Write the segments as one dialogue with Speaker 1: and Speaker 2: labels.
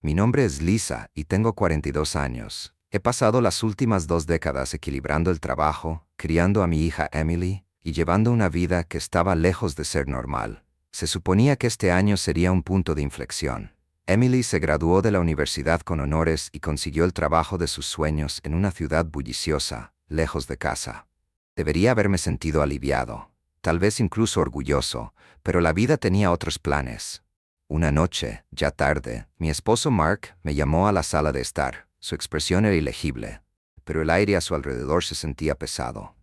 Speaker 1: Mi nombre es Lisa y tengo 42 años. He pasado las últimas 2 décadas equilibrando el trabajo, criando a mi hija Emily y llevando una vida que estaba lejos de ser normal. Se suponía que este año sería un punto de inflexión. Emily se graduó de la universidad con honores y consiguió el trabajo de sus sueños en una ciudad bulliciosa, lejos de casa. Debería haberme sentido aliviado, tal vez incluso orgulloso, pero la vida tenía otros planes. Una noche, ya tarde, mi esposo Mark me llamó a la sala de estar. Su expresión era ilegible, pero el aire a su alrededor se sentía pesado.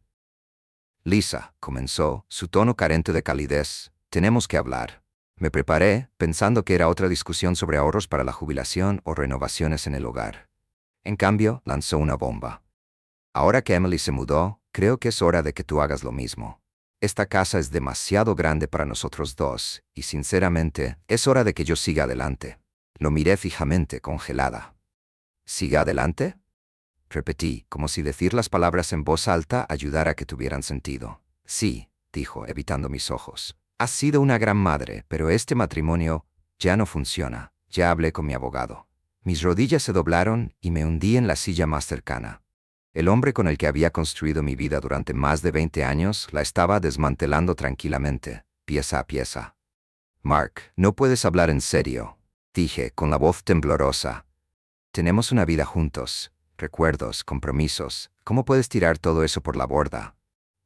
Speaker 1: Lisa, comenzó, su tono carente de calidez, tenemos que hablar. Me preparé, pensando que era otra discusión sobre ahorros para la jubilación o renovaciones en el hogar. En cambio, lanzó una bomba. Ahora que Emily se mudó, creo que es hora de que tú hagas lo mismo. Esta casa es demasiado grande para nosotros dos, y sinceramente, es hora de que yo siga adelante. Lo miré fijamente, congelada. ¿Siga adelante? Repetí, como si decir las palabras en voz alta ayudara a que tuvieran sentido. Sí, dijo, evitando mis ojos. Has sido una gran madre, pero este matrimonio ya no funciona. Ya hablé con mi abogado. Mis rodillas se doblaron y me hundí en la silla más cercana. El hombre con el que había construido mi vida durante más de 20 años la estaba desmantelando tranquilamente, pieza a pieza. Mark, no puedes hablar en serio, dije, con la voz temblorosa. Tenemos una vida juntos, recuerdos, compromisos. ¿Cómo puedes tirar todo eso por la borda?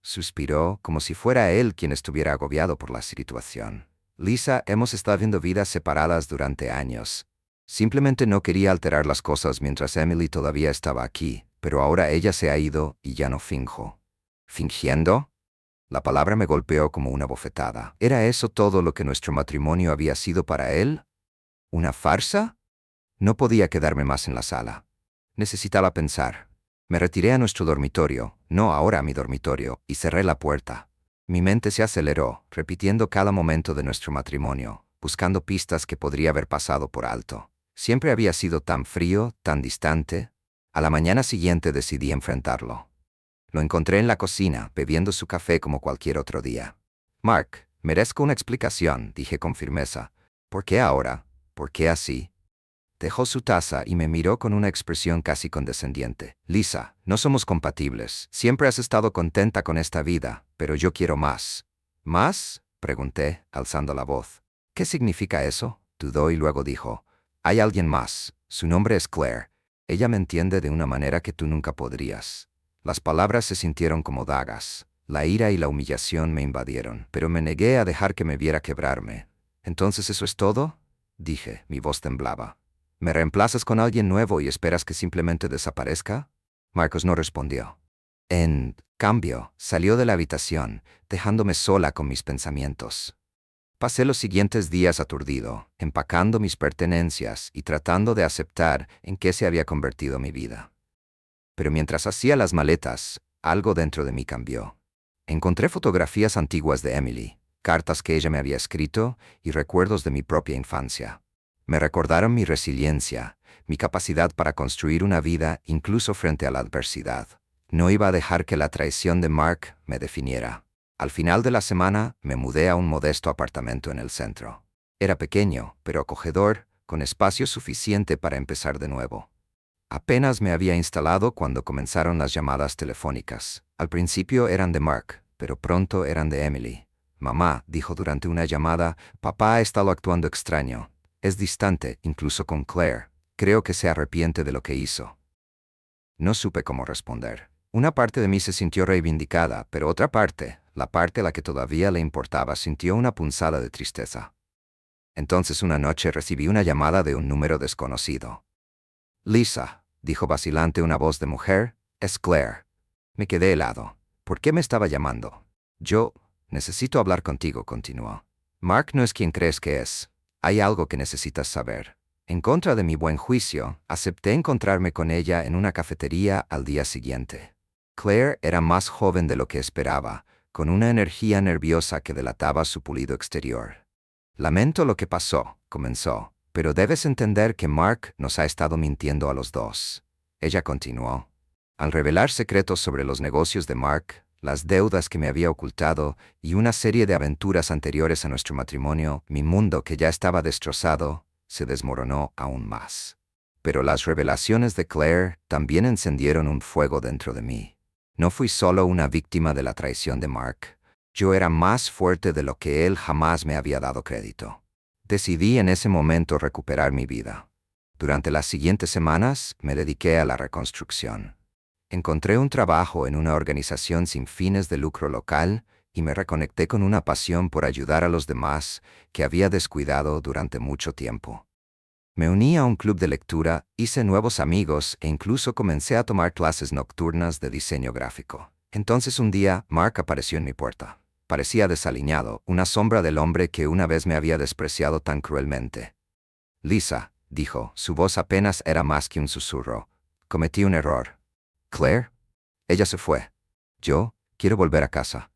Speaker 1: Suspiró, como si fuera él quien estuviera agobiado por la situación. Lisa, hemos estado viendo vidas separadas durante años. Simplemente no quería alterar las cosas mientras Emily todavía estaba aquí, pero ahora ella se ha ido y ya no finjo. ¿Fingiendo? La palabra me golpeó como una bofetada. ¿Era eso todo lo que nuestro matrimonio había sido para él? ¿Una farsa? No podía quedarme más en la sala. Necesitaba pensar. Me retiré a nuestro dormitorio, no ahora a mi dormitorio, y cerré la puerta. Mi mente se aceleró, repitiendo cada momento de nuestro matrimonio, buscando pistas que podría haber pasado por alto. Siempre había sido tan frío, tan distante. A la mañana siguiente decidí enfrentarlo. Lo encontré en la cocina, bebiendo su café como cualquier otro día. Mark, merezco una explicación, dije con firmeza. ¿Por qué ahora? ¿Por qué así? Dejó su taza y me miró con una expresión casi condescendiente. Lisa, no somos compatibles. Siempre has estado contenta con esta vida, pero yo quiero más. ¿Más? Pregunté, alzando la voz. ¿Qué significa eso? Dudó y luego dijo. Hay alguien más. Su nombre es Claire. Ella me entiende de una manera que tú nunca podrías. Las palabras se sintieron como dagas. La ira y la humillación me invadieron, pero me negué a dejar que me viera quebrarme. ¿Entonces eso es todo? Dije, mi voz temblaba. ¿Me reemplazas con alguien nuevo y esperas que simplemente desaparezca? Marcos no respondió. En cambio, salió de la habitación, dejándome sola con mis pensamientos. Pasé los siguientes días aturdido, empacando mis pertenencias y tratando de aceptar en qué se había convertido mi vida. Pero mientras hacía las maletas, algo dentro de mí cambió. Encontré fotografías antiguas de Emily, cartas que ella me había escrito y recuerdos de mi propia infancia. Me recordaron mi resiliencia, mi capacidad para construir una vida incluso frente a la adversidad. No iba a dejar que la traición de Mark me definiera. Al final de la semana, me mudé a un modesto apartamento en el centro. Era pequeño, pero acogedor, con espacio suficiente para empezar de nuevo. Apenas me había instalado cuando comenzaron las llamadas telefónicas. Al principio eran de Mark, pero pronto eran de Emily. Mamá, dijo durante una llamada, papá ha estado actuando extraño. Es distante, incluso con Claire. Creo que se arrepiente de lo que hizo. No supe cómo responder. Una parte de mí se sintió reivindicada, pero otra parte, la parte a la que todavía le importaba, sintió una punzada de tristeza. Entonces una noche recibí una llamada de un número desconocido. Lisa, dijo vacilante una voz de mujer, es Claire. Me quedé helado. ¿Por qué me estaba llamando? Yo necesito hablar contigo, continuó. Mark no es quien crees que es. Hay algo que necesitas saber. En contra de mi buen juicio, acepté encontrarme con ella en una cafetería al día siguiente. Claire era más joven de lo que esperaba, con una energía nerviosa que delataba su pulido exterior. Lamento lo que pasó, comenzó, pero debes entender que Mark nos ha estado mintiendo a los dos. Ella continuó. Al revelar secretos sobre los negocios de Mark, las deudas que me había ocultado y una serie de aventuras anteriores a nuestro matrimonio, mi mundo que ya estaba destrozado, se desmoronó aún más. Pero las revelaciones de Claire también encendieron un fuego dentro de mí. No fui solo una víctima de la traición de Mark. Yo era más fuerte de lo que él jamás me había dado crédito. Decidí en ese momento recuperar mi vida. Durante las siguientes semanas me dediqué a la reconstrucción. Encontré un trabajo en una organización sin fines de lucro local y me reconecté con una pasión por ayudar a los demás que había descuidado durante mucho tiempo. Me uní a un club de lectura, hice nuevos amigos e incluso comencé a tomar clases nocturnas de diseño gráfico. Entonces un día, Mark apareció en mi puerta. Parecía desaliñado, una sombra del hombre que una vez me había despreciado tan cruelmente. «Lisa», dijo, su voz apenas era más que un susurro. «Cometí un error». «¿Claire?» Ella se fue. «Yo quiero volver a casa».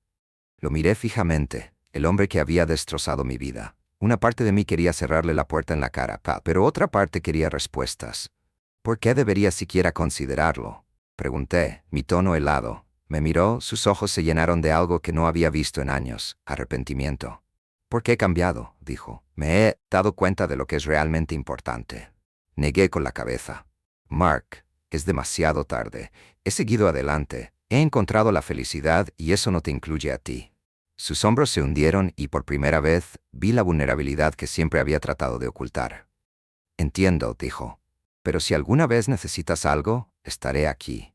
Speaker 1: Lo miré fijamente, el hombre que había destrozado mi vida. Una parte de mí quería cerrarle la puerta en la cara, pero otra parte quería respuestas. ¿Por qué debería siquiera considerarlo? Pregunté, mi tono helado. Me miró, sus ojos se llenaron de algo que no había visto en años, arrepentimiento. «¿Por qué he cambiado?», dijo. «Me he dado cuenta de lo que es realmente importante». Negué con la cabeza. «Mark, es demasiado tarde. He seguido adelante. He encontrado la felicidad y eso no te incluye a ti». Sus hombros se hundieron y por primera vez vi la vulnerabilidad que siempre había tratado de ocultar. «Entiendo», dijo. «Pero si alguna vez necesitas algo, estaré aquí».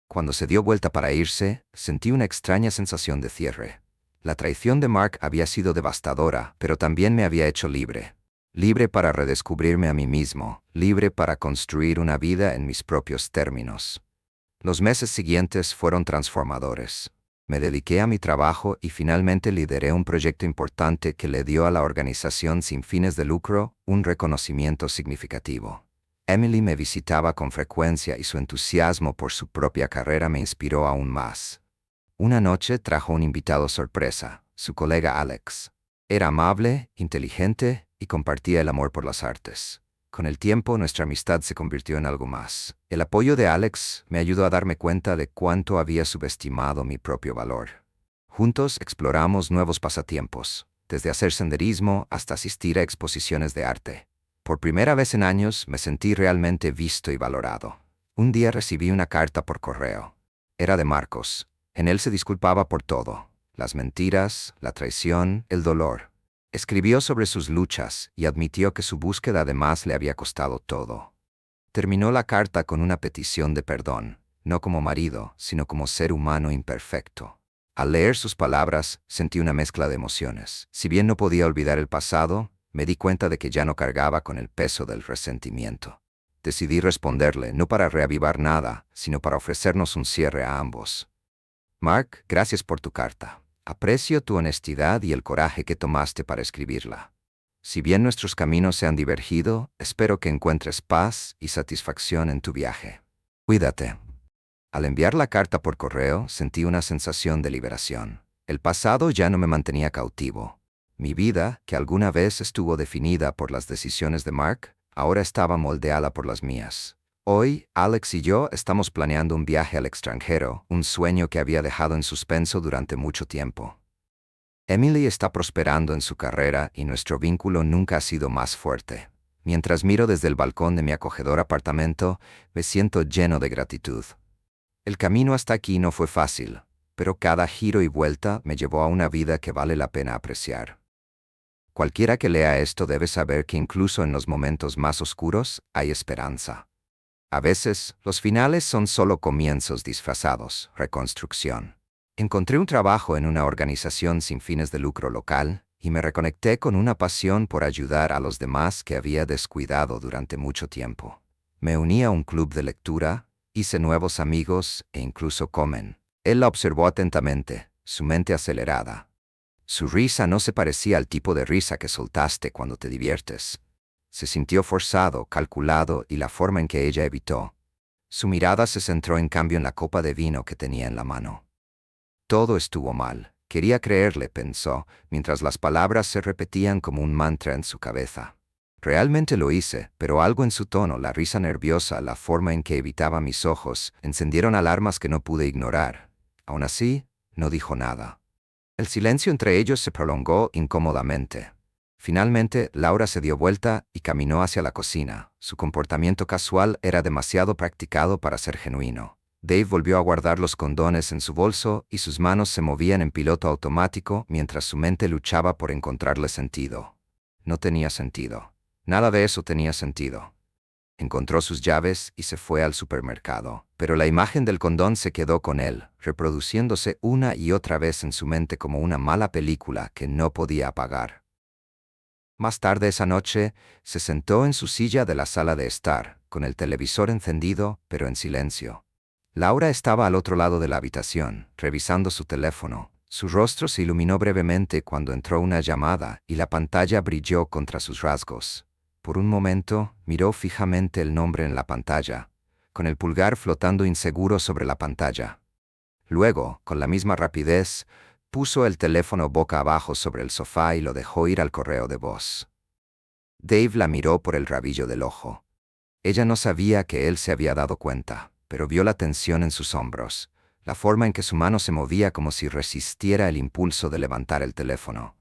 Speaker 1: Cuando se dio vuelta para irse, sentí una extraña sensación de cierre. La traición de Mark había sido devastadora, pero también me había hecho libre. Libre para redescubrirme a mí mismo, libre para construir una vida en mis propios términos. Los meses siguientes fueron transformadores. Me dediqué a mi trabajo y finalmente lideré un proyecto importante que le dio a la organización sin fines de lucro un reconocimiento significativo. Emily me visitaba con frecuencia y su entusiasmo por su propia carrera me inspiró aún más. Una noche trajo un invitado sorpresa, su colega Alex. Era amable, inteligente y compartía el amor por las artes. Con el tiempo, nuestra amistad se convirtió en algo más. El apoyo de Alex me ayudó a darme cuenta de cuánto había subestimado mi propio valor. Juntos exploramos nuevos pasatiempos, desde hacer senderismo hasta asistir a exposiciones de arte. Por primera vez en años me sentí realmente visto y valorado. Un día recibí una carta por correo. Era de Marcos. En él se disculpaba por todo: las mentiras, la traición, el dolor. Escribió sobre sus luchas y admitió que su búsqueda además le había costado todo. Terminó la carta con una petición de perdón, no como marido, sino como ser humano imperfecto. Al leer sus palabras, sentí una mezcla de emociones. Si bien no podía olvidar el pasado, me di cuenta de que ya no cargaba con el peso del resentimiento. Decidí responderle, no para reavivar nada, sino para ofrecernos un cierre a ambos. «Mark, gracias por tu carta. Aprecio tu honestidad y el coraje que tomaste para escribirla. Si bien nuestros caminos se han divergido, espero que encuentres paz y satisfacción en tu viaje. Cuídate». Al enviar la carta por correo, sentí una sensación de liberación. El pasado ya no me mantenía cautivo. Mi vida, que alguna vez estuvo definida por las decisiones de Mark, ahora estaba moldeada por las mías. Hoy, Alex y yo estamos planeando un viaje al extranjero, un sueño que había dejado en suspenso durante mucho tiempo. Emily está prosperando en su carrera y nuestro vínculo nunca ha sido más fuerte. Mientras miro desde el balcón de mi acogedor apartamento, me siento lleno de gratitud. El camino hasta aquí no fue fácil, pero cada giro y vuelta me llevó a una vida que vale la pena apreciar. Cualquiera que lea esto debe saber que incluso en los momentos más oscuros hay esperanza. A veces, los finales son solo comienzos disfrazados, reconstrucción. Encontré un trabajo en una organización sin fines de lucro local y me reconecté con una pasión por ayudar a los demás que había descuidado durante mucho tiempo. Me uní a un club de lectura, hice nuevos amigos e incluso comen. Él la observó atentamente, su mente acelerada. Su risa no se parecía al tipo de risa que soltaste cuando te diviertes. Se sintió forzado, calculado y la forma en que ella evitó. Su mirada se centró en cambio en la copa de vino que tenía en la mano. Todo estuvo mal. Quería creerle, pensó, mientras las palabras se repetían como un mantra en su cabeza. Realmente lo hice, pero algo en su tono, la risa nerviosa, la forma en que evitaba mis ojos, encendieron alarmas que no pude ignorar. Aún así, no dijo nada. El silencio entre ellos se prolongó incómodamente. Finalmente, Laura se dio vuelta y caminó hacia la cocina. Su comportamiento casual era demasiado practicado para ser genuino. Dave volvió a guardar los condones en su bolso y sus manos se movían en piloto automático mientras su mente luchaba por encontrarle sentido. No tenía sentido. Nada de eso tenía sentido. Encontró sus llaves y se fue al supermercado, pero la imagen del condón se quedó con él, reproduciéndose una y otra vez en su mente como una mala película que no podía apagar. Más tarde esa noche, se sentó en su silla de la sala de estar, con el televisor encendido, pero en silencio. Laura estaba al otro lado de la habitación, revisando su teléfono. Su rostro se iluminó brevemente cuando entró una llamada y la pantalla brilló contra sus rasgos. Por un momento, miró fijamente el nombre en la pantalla, con el pulgar flotando inseguro sobre la pantalla. Luego, con la misma rapidez, puso el teléfono boca abajo sobre el sofá y lo dejó ir al correo de voz. Dave la miró por el rabillo del ojo. Ella no sabía que él se había dado cuenta, pero vio la tensión en sus hombros, la forma en que su mano se movía como si resistiera el impulso de levantar el teléfono.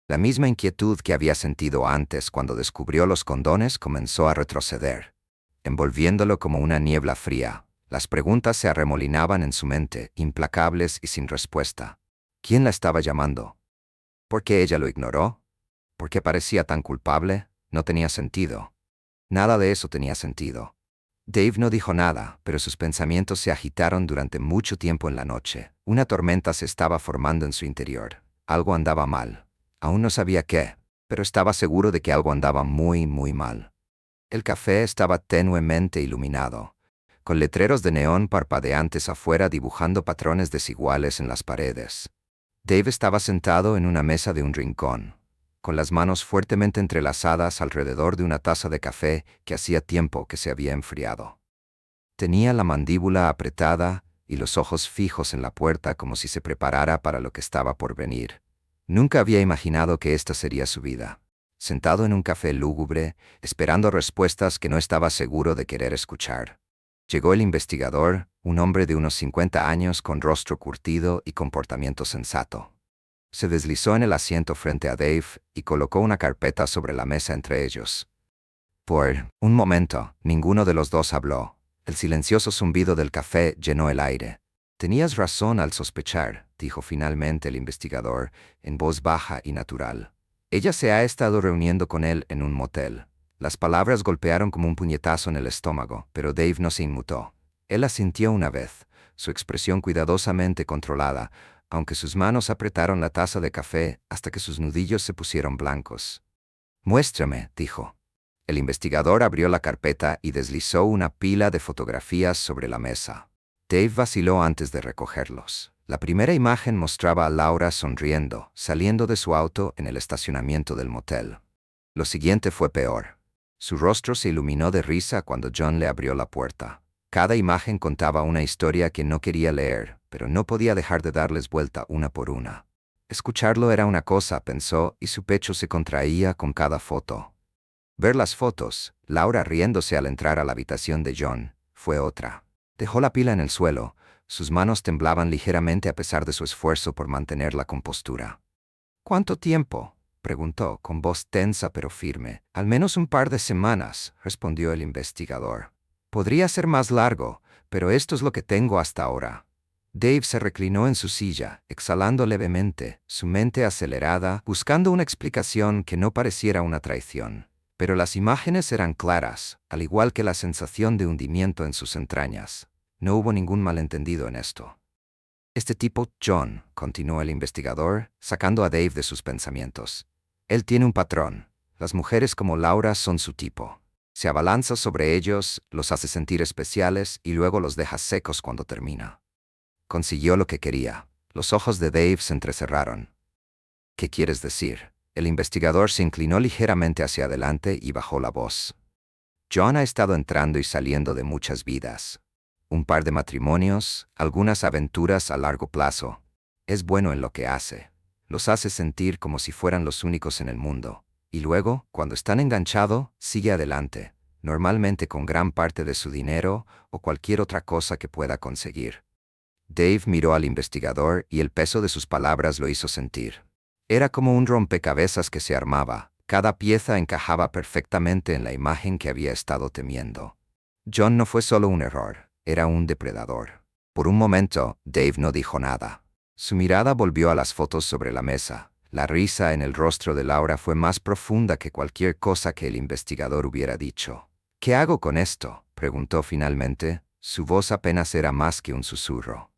Speaker 1: La misma inquietud que había sentido antes cuando descubrió los condones comenzó a retroceder, envolviéndolo como una niebla fría. Las preguntas se arremolinaban en su mente, implacables y sin respuesta. ¿Quién la estaba llamando? ¿Por qué ella lo ignoró? ¿Por qué parecía tan culpable? No tenía sentido. Nada de eso tenía sentido. Dave no dijo nada, pero sus pensamientos se agitaron durante mucho tiempo en la noche. Una tormenta se estaba formando en su interior. Algo andaba mal. Aún no sabía qué, pero estaba seguro de que algo andaba muy, muy mal. El café estaba tenuemente iluminado, con letreros de neón parpadeantes afuera dibujando patrones desiguales en las paredes. Dave estaba sentado en una mesa de un rincón, con las manos fuertemente entrelazadas alrededor de una taza de café que hacía tiempo que se había enfriado. Tenía la mandíbula apretada y los ojos fijos en la puerta como si se preparara para lo que estaba por venir. Nunca había imaginado que esta sería su vida. Sentado en un café lúgubre, esperando respuestas que no estaba seguro de querer escuchar. Llegó el investigador, un hombre de unos 50 años con rostro curtido y comportamiento sensato. Se deslizó en el asiento frente a Dave y colocó una carpeta sobre la mesa entre ellos. Por un momento, ninguno de los dos habló. El silencioso zumbido del café llenó el aire. «Tenías razón al sospechar», dijo finalmente el investigador, en voz baja y natural. «Ella se ha estado reuniendo con él en un motel». Las palabras golpearon como un puñetazo en el estómago, pero Dave no se inmutó. Él asintió una vez, su expresión cuidadosamente controlada, aunque sus manos apretaron la taza de café hasta que sus nudillos se pusieron blancos. «Muéstrame», dijo. El investigador abrió la carpeta y deslizó una pila de fotografías sobre la mesa. Dave vaciló antes de recogerlos. La primera imagen mostraba a Laura sonriendo, saliendo de su auto en el estacionamiento del motel. Lo siguiente fue peor. Su rostro se iluminó de risa cuando John le abrió la puerta. Cada imagen contaba una historia que no quería leer, pero no podía dejar de darles vuelta una por una. Escucharlo era una cosa, pensó, y su pecho se contraía con cada foto. Ver las fotos, Laura riéndose al entrar a la habitación de John, fue otra. Dejó la pila en el suelo, sus manos temblaban ligeramente a pesar de su esfuerzo por mantener la compostura. «¿Cuánto tiempo?», preguntó, con voz tensa pero firme. «Al menos un par de semanas», respondió el investigador. «Podría ser más largo, pero esto es lo que tengo hasta ahora». Dave se reclinó en su silla, exhalando levemente, su mente acelerada, buscando una explicación que no pareciera una traición. Pero las imágenes eran claras, al igual que la sensación de hundimiento en sus entrañas. No hubo ningún malentendido en esto. «Este tipo, John», continuó el investigador, sacando a Dave de sus pensamientos. «Él tiene un patrón. Las mujeres como Laura son su tipo. Se abalanza sobre ellos, los hace sentir especiales y luego los deja secos cuando termina». Consiguió lo que quería. Los ojos de Dave se entrecerraron. «¿Qué quieres decir?». El investigador se inclinó ligeramente hacia adelante y bajó la voz. «John ha estado entrando y saliendo de muchas vidas. Un par de matrimonios, algunas aventuras a largo plazo. Es bueno en lo que hace. Los hace sentir como si fueran los únicos en el mundo. Y luego, cuando están enganchados, sigue adelante, normalmente con gran parte de su dinero o cualquier otra cosa que pueda conseguir». Dave miró al investigador y el peso de sus palabras lo hizo sentir. Era como un rompecabezas que se armaba, Cada pieza encajaba perfectamente en la imagen que había estado temiendo. John no fue solo un error, era un depredador. Por un momento, Dave no dijo nada. Su mirada volvió a las fotos sobre la mesa. La risa en el rostro de Laura fue más profunda que cualquier cosa que el investigador hubiera dicho. ¿Qué hago con esto?, preguntó finalmente. Su voz apenas era más que un susurro.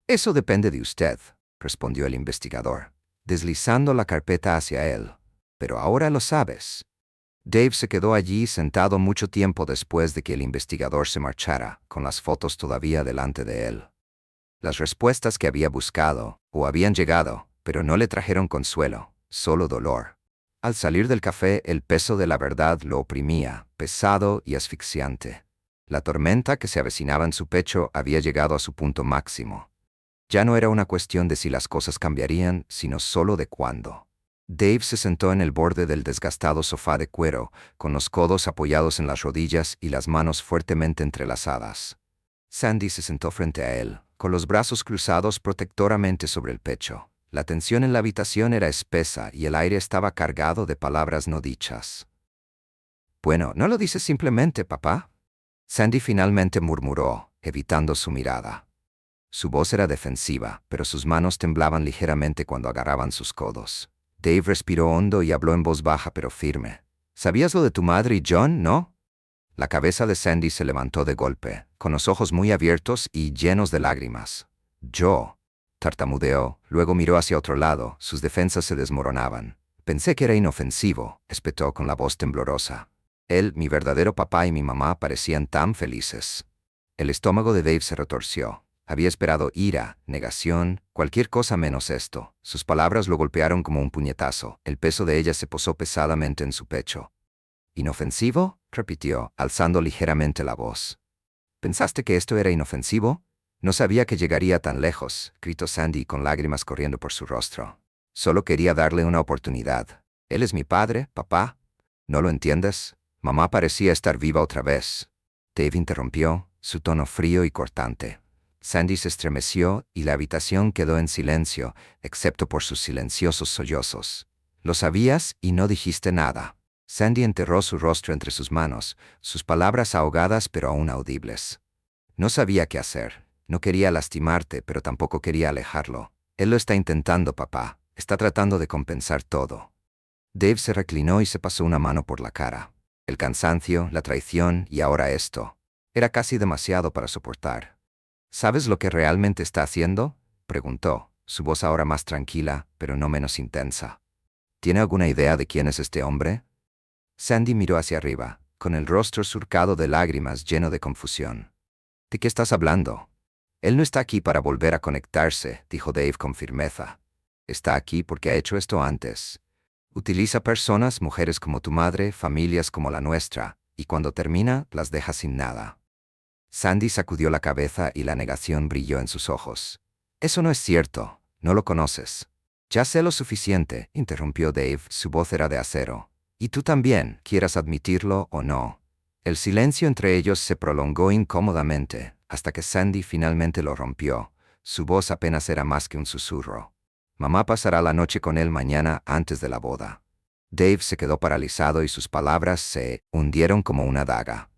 Speaker 1: Eso depende de usted, respondió el investigador, deslizando la carpeta hacia él. Pero ahora lo sabes. Dave se quedó allí sentado mucho tiempo después de que el investigador se marchara, con las fotos todavía delante de él. Las respuestas que había buscado, o habían llegado, pero no le trajeron consuelo, solo dolor. Al salir del café, el peso de la verdad lo oprimía, pesado y asfixiante. La tormenta que se avecinaba en su pecho había llegado a su punto máximo. Ya no era una cuestión de si las cosas cambiarían, sino solo de cuándo. Dave se sentó en el borde del desgastado sofá de cuero, con los codos apoyados en las rodillas y las manos fuertemente entrelazadas. Sandy se sentó frente a él, con los brazos cruzados protectoramente sobre el pecho. La tensión en la habitación era espesa y el aire estaba cargado de palabras no dichas. «Bueno, ¿no lo dices simplemente, papá?», Sandy finalmente murmuró, evitando su mirada. Su voz era defensiva, pero sus manos temblaban ligeramente cuando agarraban sus codos. Dave respiró hondo y habló en voz baja pero firme. «¿Sabías lo de tu madre y John, no?». La cabeza de Sandy se levantó de golpe, con los ojos muy abiertos y llenos de lágrimas. «Yo», tartamudeó, luego miró hacia otro lado, sus defensas se desmoronaban. «Pensé que era inofensivo», espetó con la voz temblorosa. Él, mi verdadero papá y mi mamá parecían tan felices. El estómago de Dave se retorció. Había esperado ira, negación, cualquier cosa menos esto. Sus palabras lo golpearon como un puñetazo. El peso de ellas se posó pesadamente en su pecho. «¿Inofensivo?», repitió, alzando ligeramente la voz. «¿Pensaste que esto era inofensivo? No sabía que llegaría tan lejos», gritó Sandy con lágrimas corriendo por su rostro. «Solo quería darle una oportunidad. Él es mi padre, papá. ¿No lo entiendes? Mamá parecía estar viva otra vez». Dave interrumpió, su tono frío y cortante. Sandy se estremeció y la habitación quedó en silencio, excepto por sus silenciosos sollozos. «Lo sabías y no dijiste nada». Sandy enterró su rostro entre sus manos, sus palabras ahogadas pero aún audibles. «No sabía qué hacer. No quería lastimarte, pero tampoco quería alejarlo. Él lo está intentando, papá. Está tratando de compensar todo». Dave se reclinó y se pasó una mano por la cara. El cansancio, la traición y ahora esto. Era casi demasiado para soportar. «¿Sabes lo que realmente está haciendo?», preguntó, su voz ahora más tranquila, pero no menos intensa. «¿Tiene alguna idea de quién es este hombre?». Sandy miró hacia arriba, con el rostro surcado de lágrimas lleno de confusión. «¿De qué estás hablando?». «Él no está aquí para volver a conectarse», dijo Dave con firmeza. «Está aquí porque ha hecho esto antes. Utiliza personas, mujeres como tu madre, familias como la nuestra, y cuando termina, las deja sin nada». Sandy sacudió la cabeza y la negación brilló en sus ojos. «Eso no es cierto, no lo conoces». «Ya sé lo suficiente», interrumpió Dave, su voz era de acero. «Y tú también, quieras admitirlo o no». El silencio entre ellos se prolongó incómodamente, hasta que Sandy finalmente lo rompió. Su voz apenas era más que un susurro. «Mamá pasará la noche con él mañana antes de la boda». Dave se quedó paralizado y sus palabras se hundieron como una daga.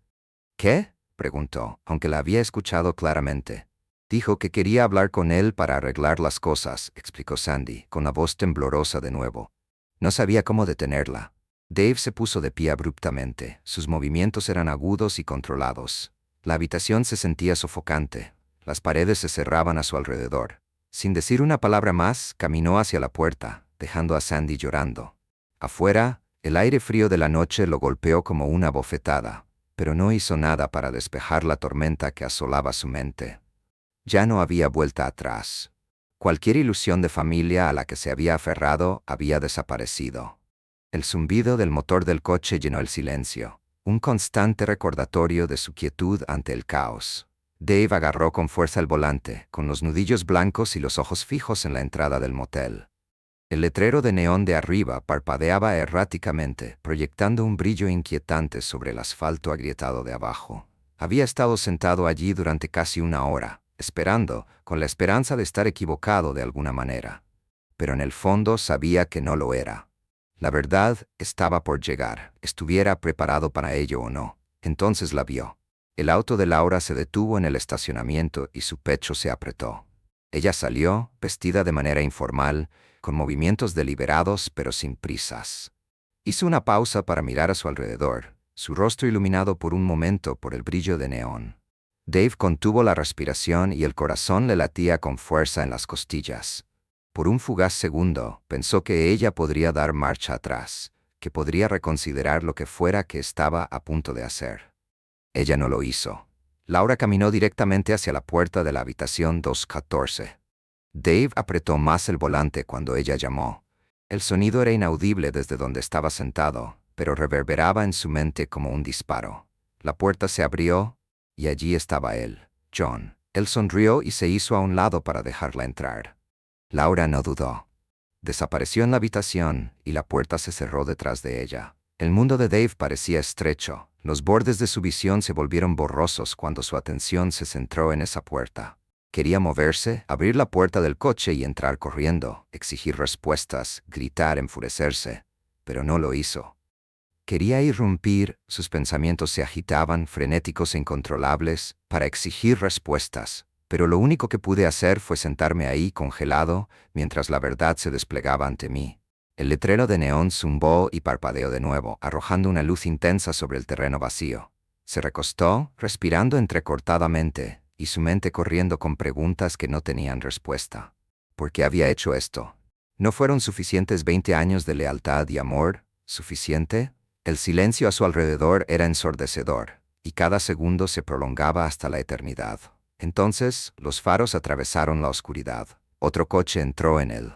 Speaker 1: «¿Qué?», preguntó, aunque la había escuchado claramente. «Dijo que quería hablar con él para arreglar las cosas», explicó Sandy, con la voz temblorosa de nuevo. No sabía cómo detenerla. Dave se puso de pie abruptamente. Sus movimientos eran agudos y controlados. La habitación se sentía sofocante. Las paredes se cerraban a su alrededor. Sin decir una palabra más, caminó hacia la puerta, dejando a Sandy llorando. Afuera, el aire frío de la noche lo golpeó como una bofetada, pero no hizo nada para despejar la tormenta que asolaba su mente. Ya no había vuelta atrás. Cualquier ilusión de familia a la que se había aferrado había desaparecido. El zumbido del motor del coche llenó el silencio, un constante recordatorio de su quietud ante el caos. Dave agarró con fuerza el volante, con los nudillos blancos y los ojos fijos en la entrada del motel. El letrero de neón de arriba parpadeaba erráticamente, proyectando un brillo inquietante sobre el asfalto agrietado de abajo. Había estado sentado allí durante casi una hora, esperando, con la esperanza de estar equivocado de alguna manera. Pero en el fondo sabía que no lo era. La verdad estaba por llegar, estuviera preparado para ello o no. Entonces la vio. El auto de Laura se detuvo en el estacionamiento y su pecho se apretó. Ella salió, vestida de manera informal, con movimientos deliberados pero sin prisas. Hizo una pausa para mirar a su alrededor, su rostro iluminado por un momento por el brillo de neón. Dave contuvo la respiración y el corazón le latía con fuerza en las costillas. Por un fugaz segundo, pensó que ella podría dar marcha atrás, que podría reconsiderar lo que fuera que estaba a punto de hacer. Ella no lo hizo. Laura caminó directamente hacia la puerta de la habitación 214. Dave apretó más el volante cuando ella llamó. El sonido era inaudible desde donde estaba sentado, pero reverberaba en su mente como un disparo. La puerta se abrió, y allí estaba él, John. Él sonrió y se hizo a un lado para dejarla entrar. Laura no dudó. Desapareció en la habitación y la puerta se cerró detrás de ella. El mundo de Dave parecía estrecho. Los bordes de su visión se volvieron borrosos cuando su atención se centró en esa puerta. Quería moverse, abrir la puerta del coche y entrar corriendo, exigir respuestas, gritar, enfurecerse, pero no lo hizo. Quería irrumpir, sus pensamientos se agitaban, frenéticos e incontrolables, para exigir respuestas, pero lo único que pude hacer fue sentarme ahí congelado mientras la verdad se desplegaba ante mí. El letrero de neón zumbó y parpadeó de nuevo, arrojando una luz intensa sobre el terreno vacío. Se recostó, respirando entrecortadamente, y su mente corriendo con preguntas que no tenían respuesta. ¿Por qué había hecho esto? ¿No fueron suficientes 20 años de lealtad y amor? ¿Suficiente? El silencio a su alrededor era ensordecedor, y cada segundo se prolongaba hasta la eternidad. Entonces, los faros atravesaron la oscuridad. Otro coche entró en él.